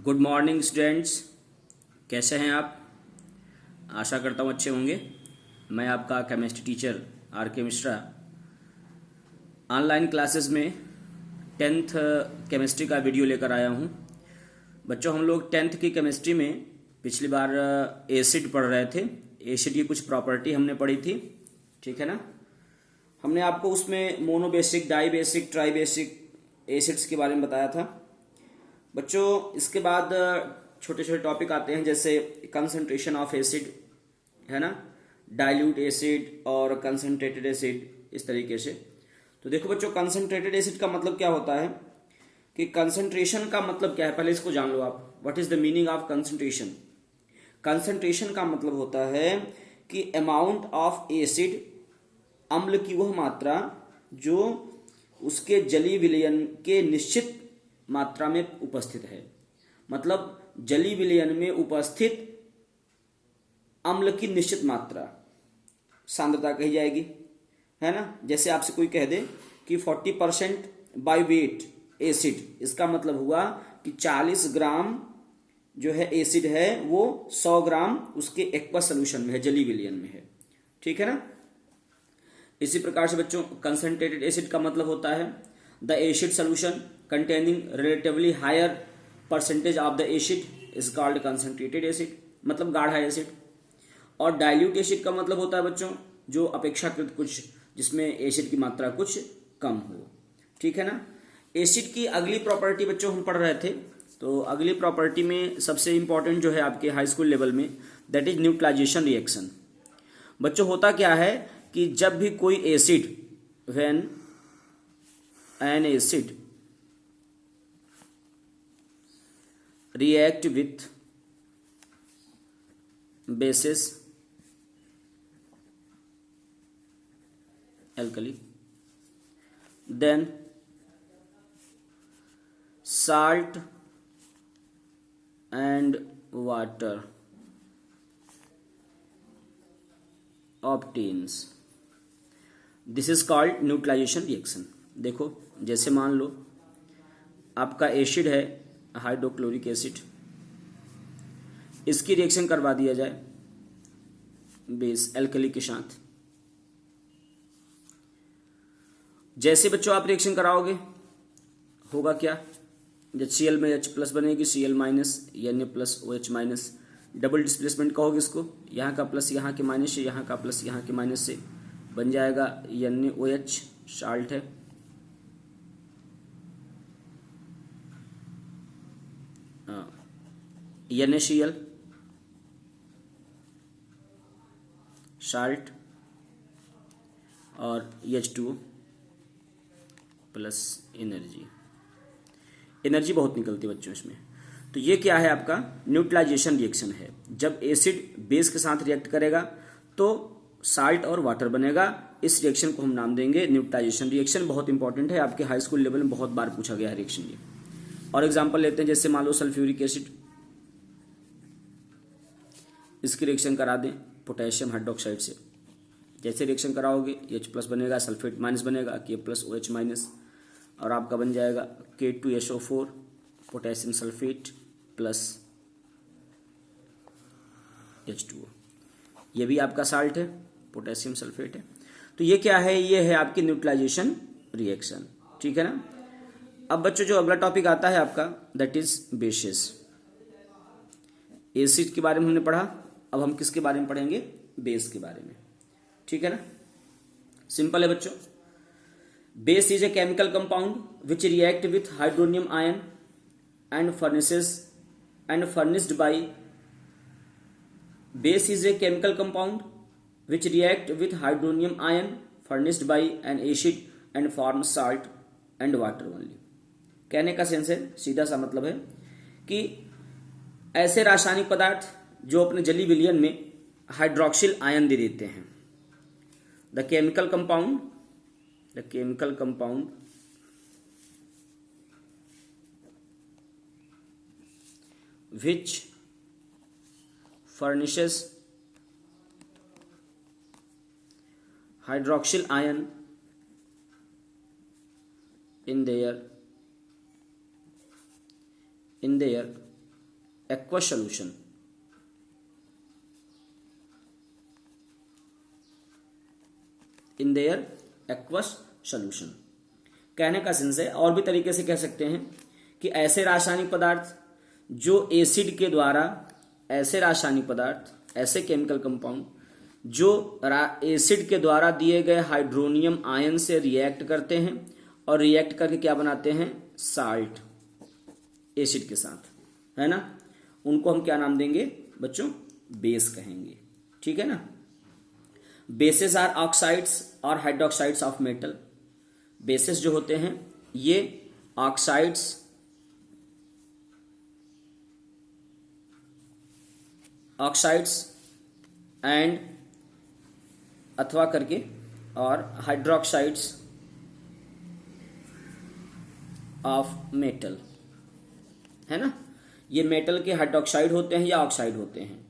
Good morning students, कैसे हैं आप। आशा करता हूँ अच्छे होंगे। मैं आपका केमिस्ट्री टीचर आर के मिश्रा ऑनलाइन क्लासेस में 10th केमिस्ट्री का वीडियो लेकर आया हूँ। बच्चों, हम लोग 10th की केमिस्ट्री में पिछली बार एसिड पढ़ रहे थे। एसिड की कुछ प्रॉपर्टी हमने पढ़ी थी, ठीक है ना। हमने आपको उसमें monobasic, dibasic, tribasic acids के बारे में बताया था। बच्चों, इसके बाद छोटे छोटे टॉपिक आते हैं, जैसे कंसंट्रेशन ऑफ एसिड, है ना, डाइल्यूट एसिड और कंसंट्रेटेड एसिड, इस तरीके से। तो देखो बच्चों, कंसंट्रेटेड एसिड का मतलब क्या होता है कि कंसंट्रेशन का मतलब क्या है, पहले इसको जान लो आप। What is the meaning of concentration. Concentration का मतलब होता है कि अमाउंट ऑफ एसिड, अम्ल की वह मात्रा जो उसके जलीय विलयन के निश्चित मात्रा में उपस्थित है। मतलब जलीय विलयन में उपस्थित अम्ल की निश्चित मात्रा सांद्रता कही जाएगी, है ना। जैसे आपसे कोई कह दे कि 40% बाय वेट एसिड, इसका मतलब हुआ कि 40 ग्राम जो है एसिड है वो 100 ग्राम उसके एक्वस सोल्यूशन में है, जलीय विलयन में है, ठीक है ना। इसी प्रकार से बच्चों, कंसंट्रेटेड एसिड का मतलब होता है the acid solution containing relatively higher percentage of the acid is called concentrated acid, मतलब गाढ़ा एसिड। और डाइल्यूट एसिड का मतलब होता है बच्चों जो अपेक्षाकृत कुछ, जिसमें एसिड की मात्रा कुछ कम हो, ठीक है ना। एसिड की अगली प्रॉपर्टी बच्चों हम पढ़ रहे थे, तो अगली प्रॉपर्टी में सबसे इंपॉर्टेंट जो है आपके हाई स्कूल लेवल में, दैट इज न्यूट्रलाइजेशन रिएक्शन। बच्चों, होता क्या है कि जब भी कोई acid, when an acid react with bases alkali, then salt and water obtains, this is called neutralization reaction। देखो, जैसे मान लो आपका एसिड है हाइड्रोक्लोरिक एसिड, इसकी रिएक्शन करवा दिया जाए बेस एल्कली के साथ। जैसे बच्चों आप रिएक्शन कराओगे, होगा क्या, जब Cl में H प्लस बनेगी, Cl minus Na plus OH minus, double displacement कहोगे इसको, यहाँ का प्लस यहाँ के माइनस से, यहाँ का प्लस यहाँ के माइनस से, बन जाएगा NaOH, साल्ट है। NaCl, साल्ट, और H2O प्लस एनर्जी। एनर्जी बहुत निकलती है बच्चों इसमें। तो ये क्या है, आपका न्यूट्रलाइजेशन रिएक्शन है। जब एसिड बेस के साथ रिएक्ट करेगा तो साल्ट और वाटर बनेगा। इस रिएक्शन को हम नाम देंगे न्यूट्रलाइजेशन रिएक्शन। बहुत इंपॉर्टेंट है, आपके हाई स्कूल लेवल में बहुत बार पूछा गया है रिएक्शन ये। और एग्जाम्पल लेते हैं, जैसे मान लो सल्फ्यूरिक एसिड, इसकी रिएक्शन करा दें पोटेशियम हाइड्रोक्साइड से। जैसे रिएक्शन कराओगे H प्लस बनेगा, सल्फेट माइनस बनेगा, K प्लस OH माइनस, और आपका बन जाएगा K2SO4 potassium sulphate plus H2O। ये भी आपका साल्ट है, पोटेशियम सल्फेट है। तो ये क्या है, ये है आपकी न्यूट्रलाइजेशन रिएक्शन, ठीक है ना। अब बच्चों, जो अगला टॉपिक आता है आपका, दैट इज बेसिस। एसिड के बारे में हमने पढ़ा, अब हम किसके बारे में पढ़ेंगे, बेस के बारे में, ठीक है ना। सिंपल है बच्चों। Base is a chemical compound which react with hydronium ion and furnished bye, base is a chemical compound which react with hydronium ion furnished bye N acid and form salt and water only. कहने का sense है, सीधा सा मतलब है कि ऐसे रासायनिक पदार्थ जो अपने जलीय विलयन में हाइड्रोक्सिल आयन दे देते हैं। The chemical compound which furnishes hydroxyl ion in their aqueous solution. In their aqueous solution. कहने का सेंस है, और भी तरीके से कह सकते हैं कि ऐसे रासायनिक पदार्थ जो एसिड के द्वारा, ऐसे रासायनिक पदार्थ, ऐसे केमिकल कंपाउंड जो एसिड के द्वारा दिए गए हाइड्रोनियम आयन से रिएक्ट करते हैं और रिएक्ट करके क्या बनाते हैं, साल्ट, एसिड के साथ, है ना, उनको हम क्या नाम देंगे बच्चों, बेस कहेंगे। ठीक है ना। बेसेस आर ऑक्साइड्स और हाइड्रोक्साइड्स ऑफ मेटल। बेसेस जो होते हैं ये ऑक्साइड्स एंड अथवा करके और हाइड्रोक्साइड्स ऑफ मेटल, है ना, ये मेटल के हाइड्रोक्साइड होते हैं या ऑक्साइड होते हैं।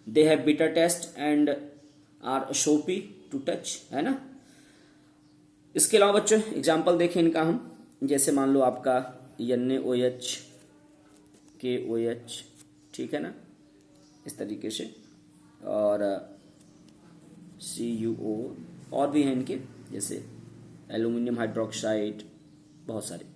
They have bitter taste and are soapy to touch, है ना। इसके अलावा बच्चों एग्जाम्पल देखें इनका हम, जैसे मान लो आपका NaOH KOH, ठीक है ना, इस तरीके से, और CuO, और भी हैं इनके, जैसे एल्यूमिनियम हाइड्रोक्साइड, बहुत सारे।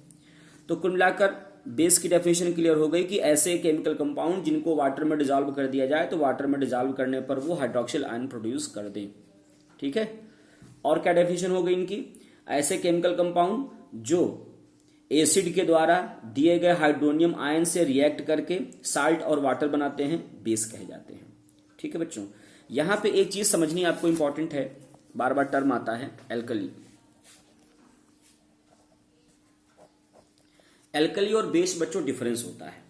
तो कुल मिलाकर बेस की डेफिनेशन क्लियर हो गई कि ऐसे केमिकल कंपाउंड जिनको वाटर में डिजॉल्व कर दिया जाए तो वाटर में डिजॉल्व करने पर वो हाइड्रोक्सिल आयन प्रोड्यूस कर दें। ठीक है। और क्या डेफिनेशन हो गई इनकी, ऐसे केमिकल कंपाउंड जो एसिड के द्वारा दिए गए हाइड्रोनियम आयन से रिएक्ट करके साल्ट और वाटर बनाते हैं, बेस कहे जाते हैं। ठीक है बच्चों, यहां पे एक चीज समझनी आपको इंपॉर्टेंट है, बार बार टर्म आता है एल्कली। एल्कली और बेस बच्चों डिफरेंस होता है।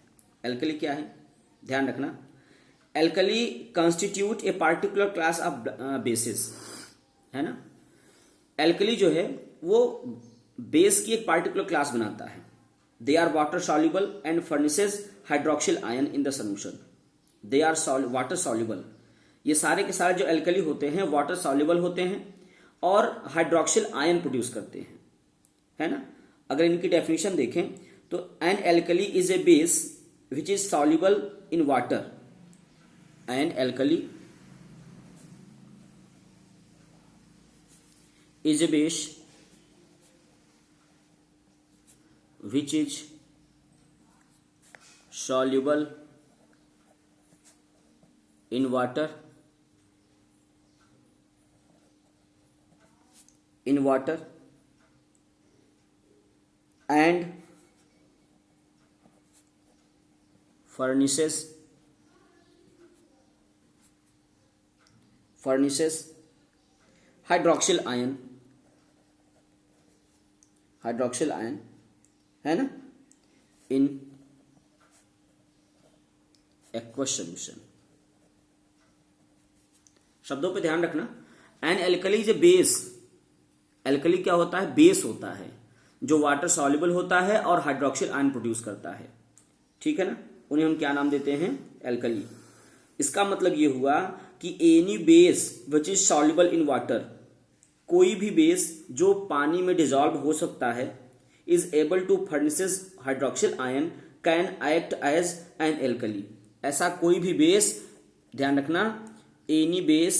एल्कली क्या है, ध्यान रखना, alkali constitute a particular class of basis, है ना। एल्कली जो है वो बेस की एक पार्टिकुलर क्लास बनाता है। They are water soluble and furnishes hydroxyl ion in the solution. They are water soluble, ये सारे के सारे जो एल्कली होते हैं वाटर सॉल्युबल होते हैं और हाइड्रोक्सिल आयन प्रोड्यूस करते हैं, है ना। अगर इनकी डेफिनेशन देखें तो an alkali is a base which is soluble in water, an alkali is a base which is soluble in water and furnishes hydroxyl ion, है ना, इन एक्वस सोल्यूशन। शब्दों पे ध्यान रखना। An alkali is a base, alkali क्या होता है, base होता है जो वाटर सॉल्युबल होता है और हाइड्रोक्सिल आयन प्रोड्यूस करता है। ठीक है ना, उन्हें हम क्या नाम देते हैं, एल्कली। इसका मतलब ये हुआ कि any base which is soluble in water, कोई भी बेस जो पानी में डिजॉल्व हो सकता है, is able to furnishes hydroxyl ion can act as an alkali। ऐसा कोई भी बेस, ध्यान रखना, any base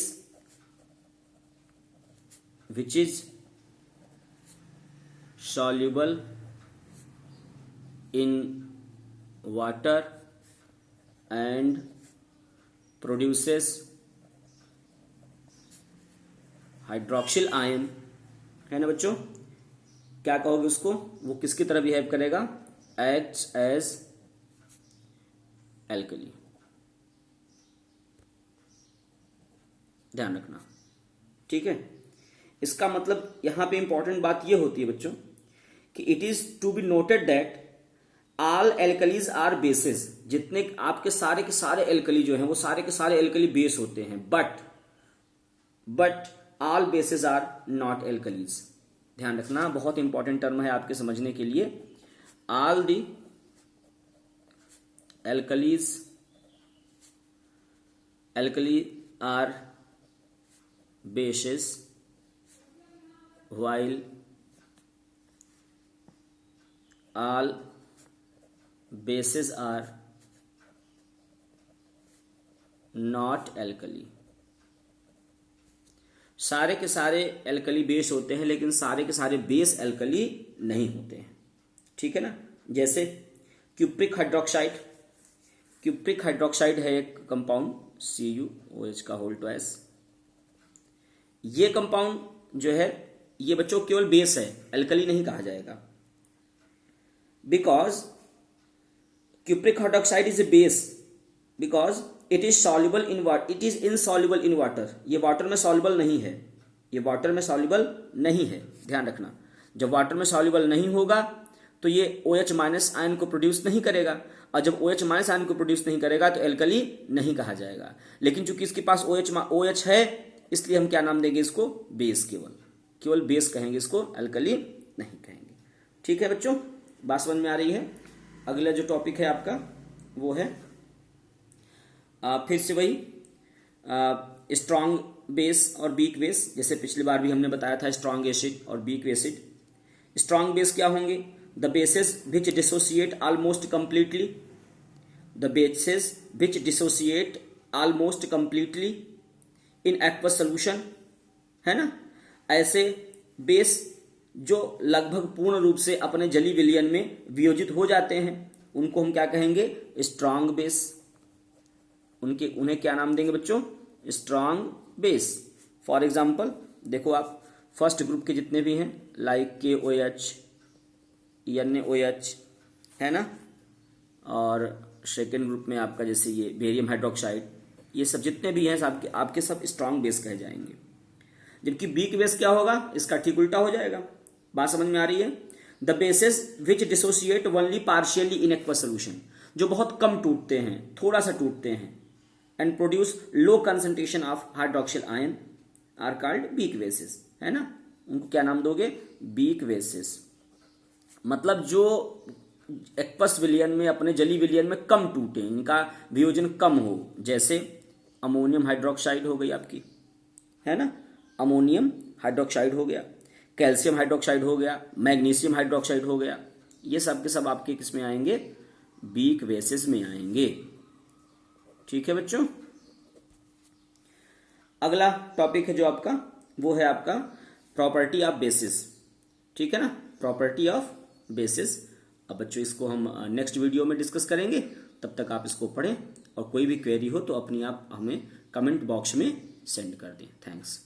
which is soluble in water and produces hydroxyl ion, है ना बच्चों, क्या कहोगे उसको, वो किसकी तरह बिहेव करेगा, एक्ट्स एज एल्कली। ध्यान रखना। ठीक है। इसका मतलब यहां पे इंपॉर्टेंट बात ये होती है बच्चों कि it is to be noted that all alkalis are bases. जितने आपके सारे के सारे एल्कली जो हैं वो सारे के सारे एल्कली बेस होते हैं, but all bases are not alkalis. ध्यान रखना, बहुत इंपॉर्टेंट टर्म है आपके समझने के लिए। All the alkali are bases while all bases are not alkali. सारे के सारे एल्कली बेस होते हैं, लेकिन सारे के सारे बेस एल्कली नहीं होते हैं, ठीक है ना। जैसे क्यूप्रिक हाइड्रोक्साइड, क्यूप्रिक हाइड्रोक्साइड है एक कंपाउंड CuOH का होल ट्वाइस। ये कंपाउंड जो है ये बच्चों केवल बेस है, एल्कली नहीं कहा जाएगा, because cupric hydroxide is a base because it is soluble in water, it is insoluble in water. ये वाटर में सॉल्युबल नहीं है, ये वाटर में सॉल्युबल नहीं है, ध्यान रखना। जब वाटर में सॉल्युबल नहीं होगा तो ये OH- आयन को प्रोड्यूस नहीं करेगा, और जब OH- आयन को प्रोड्यूस नहीं करेगा तो एल्कली नहीं कहा जाएगा। लेकिन चूंकि इसके पास OH है, इसलिए हम क्या नाम देंगे इसको, बेस, केवल बेस कहेंगे इसको, एल्कली नहीं कहेंगे। ठीक है बच्चों, बात समझ में आ रही है। अगला जो टॉपिक है आपका वो है फिर से वही स्ट्रॉन्ग बेस और वीक बेस। जैसे पिछली बार भी हमने बताया था स्ट्रॉन्ग एसिड और वीक एसिड। स्ट्रॉन्ग बेस क्या होंगे, the bases which dissociate almost completely, the bases which dissociate almost completely in aqueous solution, है ना। ऐसे बेस जो लगभग पूर्ण रूप से अपने जलीय विलयन में वियोजित हो जाते हैं उनको हम क्या कहेंगे, स्ट्रॉन्ग बेस। उन्हें क्या नाम देंगे बच्चों, स्ट्रॉन्ग बेस। फॉर एग्जाम्पल देखो आप, फर्स्ट ग्रुप के जितने भी हैं लाइक KOH, NaOH, है ना, और सेकेंड ग्रुप में आपका जैसे ये बेरियम हाइड्रोक्साइड, ये सब जितने भी हैं आपके सब स्ट्रॉन्ग बेस कहे जाएंगे। जबकि वीक बेस क्या होगा, इसका ठीक उल्टा हो जाएगा। बात समझ में आ रही है। The bases which dissociate only partially in aqueous solution, जो बहुत कम टूटते हैं, थोड़ा सा टूटते हैं, and produce low concentration of hydroxyl ion are called weak bases, है ना। उनको क्या नाम दोगे, वीक बेसेस। मतलब जो एक्वस विलयन में, अपने जलीय विलयन में कम टूटे, इनका वियोजन कम हो। जैसे अमोनियम हाइड्रोक्साइड हो गई आपकी, है ना, अमोनियम हाइड्रोक्साइड हो गया, कैल्शियम हाइड्रोक्साइड हो गया, मैग्नीशियम हाइड्रोक्साइड हो गया। ये सब के सब आपके किस में आएंगे, वीक बेसिस में आएंगे। ठीक है बच्चों। अगला टॉपिक है जो आपका वो है आपका प्रॉपर्टी ऑफ बेसिस। ठीक है ना, प्रॉपर्टी ऑफ बेसिस। अब बच्चों इसको हम नेक्स्ट वीडियो में डिस्कस करेंगे, तब तक आप इसको पढ़ें और कोई भी क्वेरी हो तो अपनी आप हमें कमेंट बॉक्स में सेंड कर दें। थैंक्स।